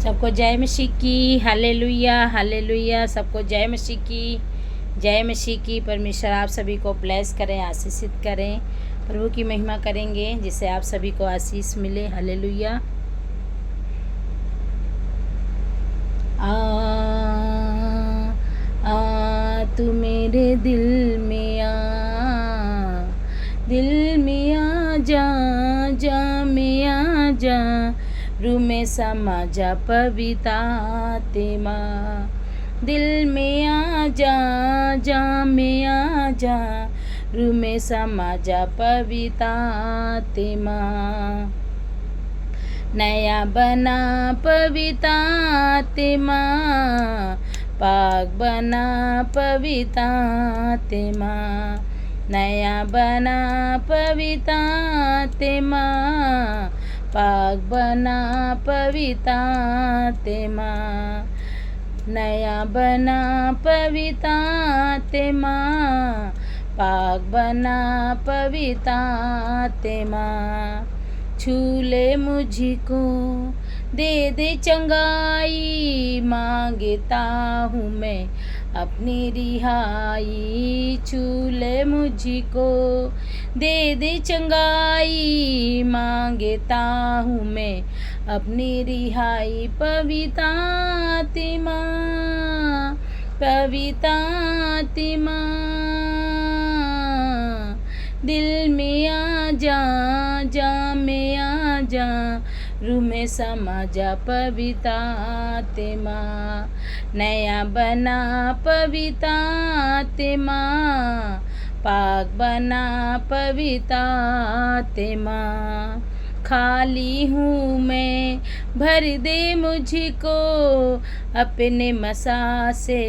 सबको जय मसीह की। Hallelujah hallelujah. सबको जय मसीह की। जय मसीह की। परमेश्वर आप सभी को ब्लेस करें, आशीषित करें। प्रभु की महिमा करेंगे जिससे आप सभी को आशीष मिले। हालेलुया। तू मेरे दिल में दिल में जा में जा, रूह में समा जा पवित्र आत्मा। दिल में जा में जा, रूह में समा जा पवित्र आत्मा। नया बना पवित्र आत्मा, पाक बना पवित्र आत्मा। नया बना पवित्र आत्मा, पाक बना पवित्र आत्मा। नया बना पवित्र आत्मा, पाक बना पवित्र आत्मा। छू ले मुझको, दे चंगाई, मांगता हूँ मैं अपनी रिहाई। छू ले मुझको, दे चंगाई, मांगता हूँ मैं अपनी रिहाई। पवित्र आत्मा, पवित्र आत्मा, दिल में जा में जा, रूह में समा जा पवित्र आत्मा। नया बना पवित्र आत्मा, पाक बना पवित्र आत्मा। खाली हूँ मैं, भर दे मुझको अपने मसा से,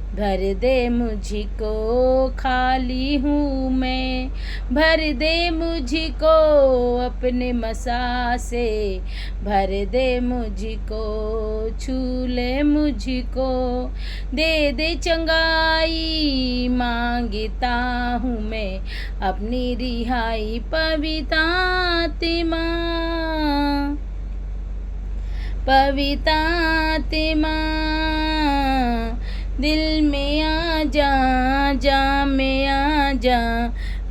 भर दे मुझको। खाली हूँ मैं, भर दे मुझको अपने मसा से, भर दे मुझको। छू ले मुझको, दे चंगाई, मांगता हूँ मैं अपनी रिहाई। पवित्र आत्मा, पवित्र आत्मा, दिल में जा में जा,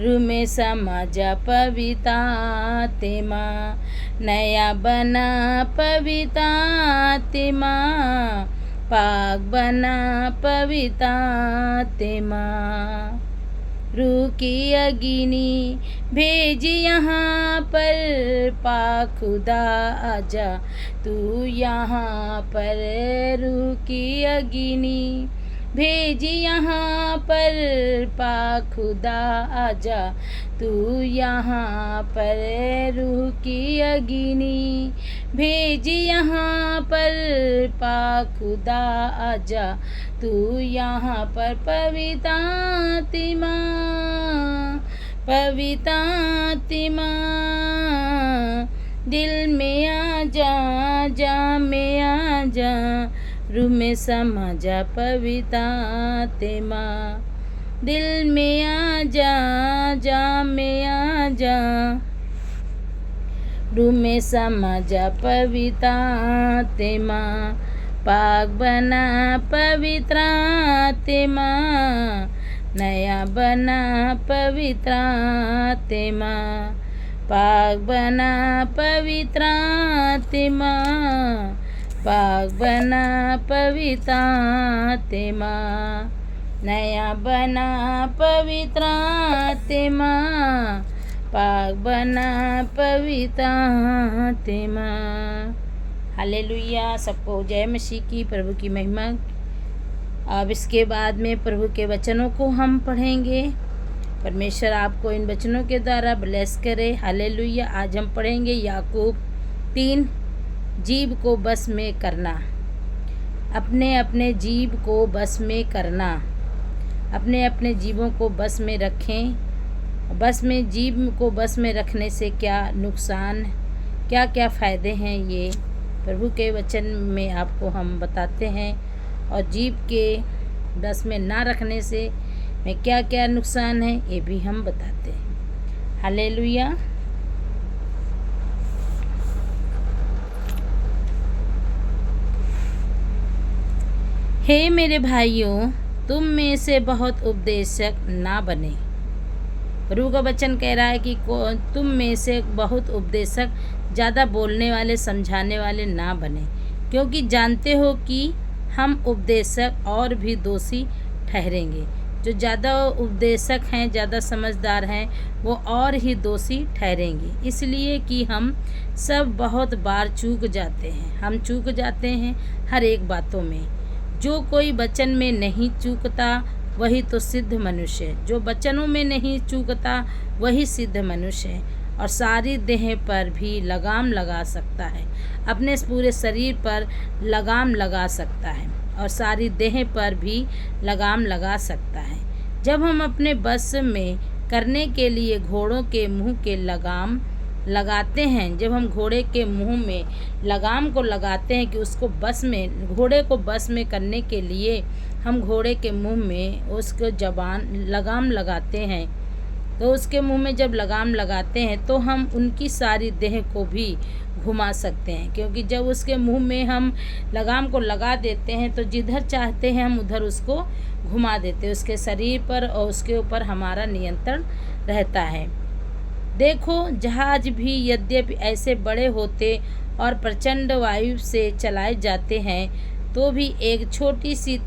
रूह में समा जा पवित्र आत्मा। नया बना पवित्र आत्मा, पाक बना पवित्र आत्मा। रूह की अग्नि भेज यहाँ पर, पाक खुदा आजा तू यहाँ पर। रूह की अग्नि भेज यहाँ पर, पाक खुदा आजा तू यहाँ पर। रूह की अग्नि भेज यहाँ पर, पाक खुदा आजा तू यहाँ पर। पवित्र आत्मा, पवित्र आत्मा, दिल में जा में जा, रूह में समा जा पवित्र आत्मा। दिल में जा में जा, रूह में समा जा पवित्र आत्मा। पाक बना पवित्र आत्मा, नया बना पवित्र आत्मा। पाक बना पवित्र आत्मा, पाक बना पवित्र आत्मा। नया बना पवित्र आत्मा, पाक बना पवित्र आत्मा। हालेलुया। सबको जय मसीह की। प्रभु की महिमा। अब इसके बाद में प्रभु के वचनों को हम पढ़ेंगे। परमेश्वर आपको इन वचनों के द्वारा ब्लेस करे। हालेलुया। आज हम पढ़ेंगे याकूब 3, जीव को बस में करना। अपने अपने जीव को बस में करना। अपने अपने जीवों को बस में रखें। बस में जीव को बस में रखने से क्या नुकसान, क्या क्या फ़ायदे हैं, ये प्रभु के वचन में आपको हम बताते हैं। और जीव के बस में ना रखने से में क्या क्या नुकसान है, ये भी हम बताते हैं। हालेलुया। हे मेरे भाइयों, तुम में से बहुत उपदेशक ना बने। प्रभु का वचन कह रहा है कि तुम में से बहुत उपदेशक, ज़्यादा बोलने वाले, समझाने वाले ना बने, क्योंकि जानते हो कि हम उपदेशक और भी दोषी ठहरेंगे। जो ज़्यादा उपदेशक हैं, ज़्यादा समझदार हैं, वो और ही दोषी ठहरेंगे, इसलिए कि हम सब बहुत बार चूक जाते हैं। हम चूक जाते हैं हर एक बातों में। जो कोई वचन में नहीं चूकता वही तो सिद्ध मनुष्य है। जो वचनों में नहीं चूकता वही सिद्ध मनुष्य है और सारी देह पर भी लगाम लगा सकता है। अपने पूरे शरीर पर लगाम लगा सकता है और सारी देह पर भी लगाम लगा सकता है। जब हम अपने बस में करने के लिए घोड़ों के मुंह के लगाम लगाते हैं, जब हम घोड़े के मुंह में लगाम को लगाते हैं कि उसको बस में, घोड़े को बस में करने के लिए हम घोड़े के मुंह में उसको लगाम लगाते हैं, तो उसके मुंह में जब लगाम लगाते हैं तो हम उनकी सारी देह को भी घुमा सकते हैं, क्योंकि जब उसके मुंह में हम लगाम को लगा देते हैं तो जिधर चाहते हैं हम उधर उसको घुमा देते हैं। उसके शरीर पर और उसके ऊपर हमारा नियंत्रण रहता है। देखो, जहाज भी यद्यपि ऐसे बड़े होते और प्रचंड वायु से चलाए जाते हैं, तो भी एक छोटी सी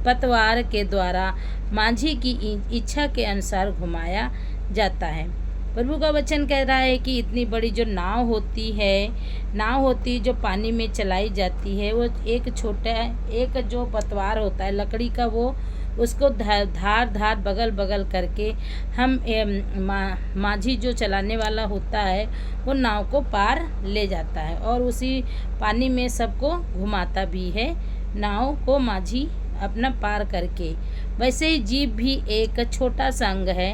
पतवार के द्वारा माझी की इच्छा के अनुसार घुमाया जाता है। प्रभु का वचन कह रहा है कि इतनी बड़ी जो नाव होती जो पानी में चलाई जाती है, वो एक जो पतवार होता है लकड़ी का, वो उसको धार बगल बगल करके हम माझी जो चलाने वाला होता है वो नाव को पार ले जाता है और उसी पानी में सबको घुमाता भी है, नाव को माझी अपना पार करके। वैसे ही जीभ भी एक छोटा सा अंग है।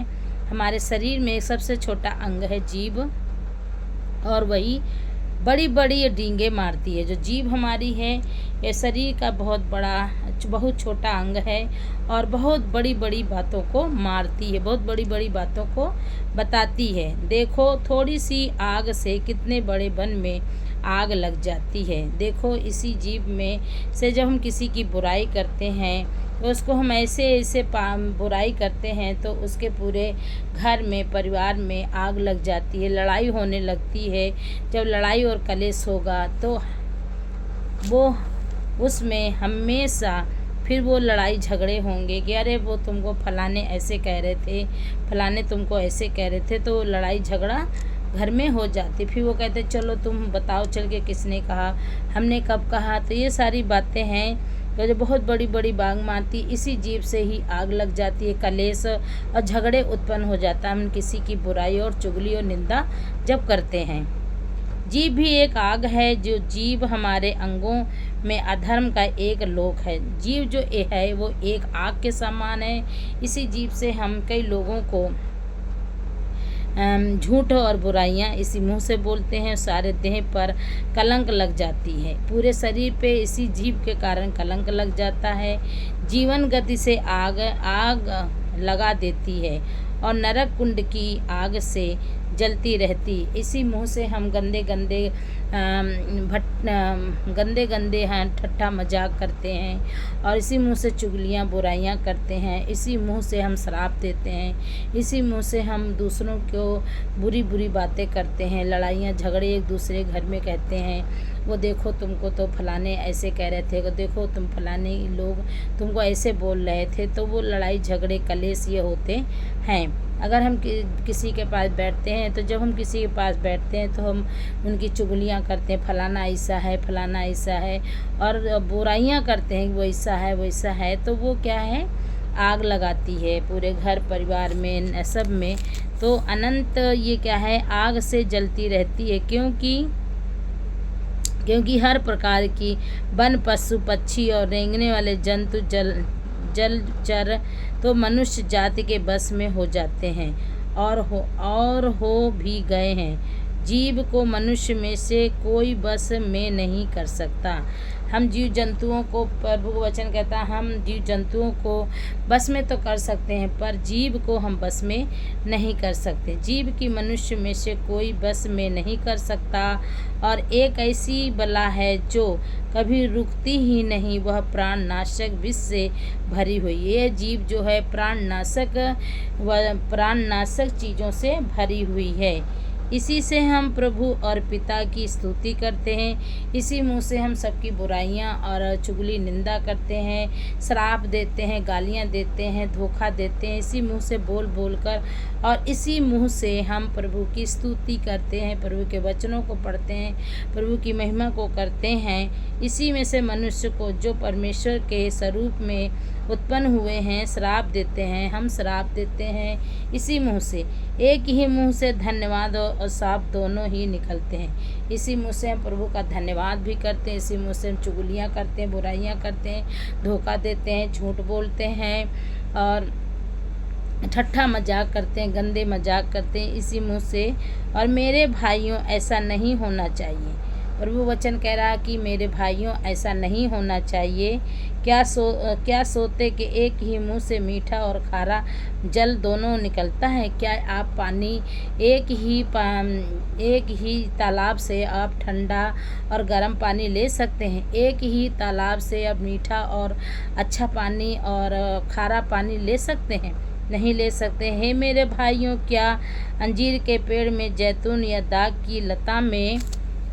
हमारे शरीर में सबसे छोटा अंग है जीभ, और वही बड़ी बड़ी डींगे मारती है। जो जीभ हमारी है ये शरीर का बहुत छोटा अंग है और बहुत बड़ी बड़ी बातों को मारती है, बहुत बड़ी बड़ी बातों को बताती है। देखो, थोड़ी सी आग से कितने बड़े वन में आग लग जाती है। देखो, इसी जीभ में से जब हम किसी की बुराई करते हैं तो उसको हम ऐसे बुराई करते हैं तो उसके पूरे घर में, परिवार में आग लग जाती है, लड़ाई होने लगती है। जब लड़ाई और कलेश होगा तो वो उसमें हमेशा फिर वो लड़ाई झगड़े होंगे कि अरे वो तुमको फलाने ऐसे कह रहे थे, फलाने तुमको ऐसे कह रहे थे, तो लड़ाई झगड़ा घर में हो जाती। फिर वो कहते चलो तुम बताओ चल के किसने कहा, हमने कब कहा। तो ये सारी बातें हैं तो जो बहुत बड़ी बड़ी बाग मारती, इसी जीभ से ही आग लग जाती है, कलेश और झगड़े उत्पन्न हो जाता है हम किसी की बुराई और चुगली और निंदा जब करते हैं। जीभ भी एक आग है। जो जीभ हमारे अंगों में अधर्म का एक लोक है। जीभ जो है वो एक आग के समान है। इसी जीभ से हम कई लोगों को झूठ और बुराइयां इसी मुंह से बोलते हैं। सारे देह पर कलंक लग जाती है, पूरे शरीर पे इसी जीभ के कारण कलंक लग जाता है। जीवन गति से आग लगा देती है और नरक कुंड की आग से जलती रहती। इसी मुंह से हम गंदे गंदे ठट्ठा मजाक करते हैं और इसी मुंह से चुगलियां बुराइयां करते हैं। इसी मुंह से हम श्राप देते हैं। इसी मुंह से हम दूसरों को बुरी बुरी बातें करते हैं, लड़ाइयां झगड़े एक दूसरे घर में कहते हैं। वो देखो तुमको तो फलाने ऐसे कह रहे थे, देखो तुम फलाने लोग तुमको ऐसे बोल रहे थे। तो वो लड़ाई झगड़े कलेश ये होते हैं। अगर हम किसी के पास बैठते हैं तो जब हम किसी के पास बैठते हैं तो हम उनकी चुगलियाँ करते हैं, फलाना ऐसा है, फलाना ऐसा है, और बुराइयाँ करते हैं वो ऐसा है वो ऐसा है। तो वो क्या है, आग लगाती है पूरे घर परिवार में, सब में। तो अनंत ये क्या है, आग से जलती रहती है। क्योंकि हर प्रकार की वन, पशु, पक्षी और रेंगने वाले जंतु जलचर तो मनुष्य जाति के बस में हो जाते हैं और हो भी गए हैं। जीव को मनुष्य में से कोई बस में नहीं कर सकता। हम जीव जंतुओं को, प्रभु का वचन कहता है, हम जीव जंतुओं को बस में तो कर सकते हैं, पर जीव को हम बस में नहीं कर सकते। जीव की मनुष्य में से कोई बस में नहीं कर सकता। और एक ऐसी बला है जो कभी रुकती ही नहीं, वह प्राणनाशक विष से भरी हुई। ये जीव जो है प्राणनाशक चीज़ों से भरी हुई है। इसी से हम प्रभु और पिता की स्तुति करते हैं। इसी मुंह से हम सबकी बुराइयां और चुगली निंदा करते हैं, श्राप देते हैं, गालियां देते हैं, धोखा देते हैं। इसी मुंह से बोल बोल कर और इसी मुंह से हम प्रभु की स्तुति करते हैं, प्रभु के वचनों को पढ़ते हैं, प्रभु की महिमा को करते हैं। इसी में से मनुष्य को, जो परमेश्वर के स्वरूप में उत्पन्न हुए हैं, श्राप देते हैं। हम श्राप देते हैं इसी मुंह से। एक ही मुंह से धन्यवाद और श्राप दोनों ही निकलते हैं। इसी मुंह से हम प्रभु का धन्यवाद भी करते हैं, इसी मुंह से हम चुगलियाँ करते हैं, बुराइयाँ करते हैं, धोखा देते हैं, झूठ बोलते हैं और ठट्ठा मजाक करते हैं, गंदे मजाक करते हैं इसी मुंह से। और मेरे भाइयों, ऐसा नहीं होना चाहिए। प्रभु वचन कह रहा है कि मेरे भाइयों, ऐसा नहीं होना चाहिए। क्या सोते कि एक ही मुंह से मीठा और खारा जल दोनों निकलता है? क्या आप पानी एक ही तालाब से आप ठंडा और गर्म पानी ले सकते हैं? एक ही तालाब से आप मीठा और अच्छा पानी और खारा पानी ले सकते हैं? नहीं ले सकते। हे मेरे भाइयों, क्या अंजीर के पेड़ में जैतून या दाख की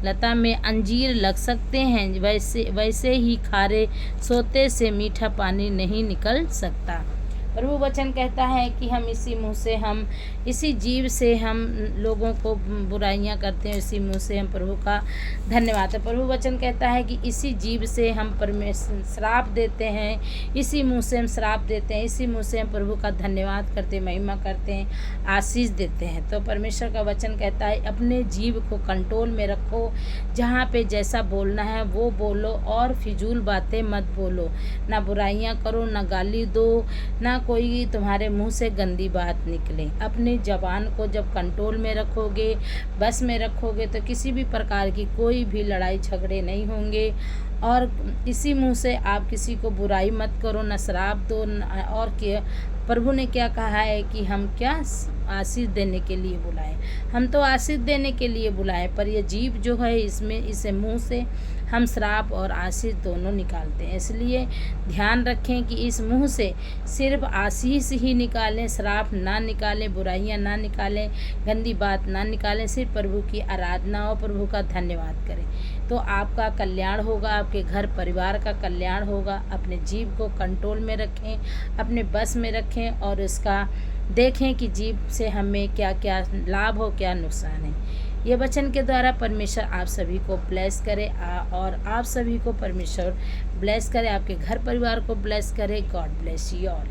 लता में अंजीर लग सकते हैं? वैसे ही खारे सोते से मीठा पानी नहीं निकल सकता। प्रभु वचन कहता है कि हम इसी मुंह से, हम इसी जीव से हम लोगों को बुराइयां करते हैं, इसी मुंह से हम प्रभु का धन्यवाद है। प्रभु वचन कहता है कि इसी जीव से हम परमेश्वर श्राप देते हैं, इसी मुंह से हम श्राप देते हैं, इसी मुंह से हम प्रभु का धन्यवाद करते हैं, महिमा करते हैं, आशीष देते हैं। तो परमेश्वर का वचन कहता है अपने जीव को कंट्रोल में रखो, जहाँ पे जैसा बोलना है वो बोलो और फिजूल बातें मत बोलो। ना बुराइयाँ करो, ना गाली दो, ना कोई तुम्हारे मुंह से गंदी बात निकले। अपनी ज़बान को जब कंट्रोल में रखोगे, बस में रखोगे, तो किसी भी प्रकार की कोई भी लड़ाई झगड़े नहीं होंगे। और इसी मुंह से आप किसी को बुराई मत करो, न श्राप दो। और क्या प्रभु ने क्या कहा है कि हम क्या आशीष देने के लिए बुलाए? हम तो आशीष देने के लिए बुलाए, पर ये जीव जो है इसे मुंह से हम श्राप और आशीष दोनों निकालते हैं। इसलिए ध्यान रखें कि इस मुंह से सिर्फ आशीष ही निकालें, श्राप ना निकालें, बुराइयां ना निकालें, गंदी बात ना निकालें। सिर्फ प्रभु की आराधना और प्रभु का धन्यवाद करें, तो आपका कल्याण होगा, आपके घर परिवार का कल्याण होगा। अपने जीव को कंट्रोल में रखें, अपने बस में रखें और इसका देखें कि जीव से हमें क्या क्या लाभ हो, क्या नुकसान है। ये वचन के द्वारा परमेश्वर आप सभी को ब्लेस करे और आप सभी को परमेश्वर ब्लेस करे, आपके घर परिवार को ब्लेस करे। God bless you all.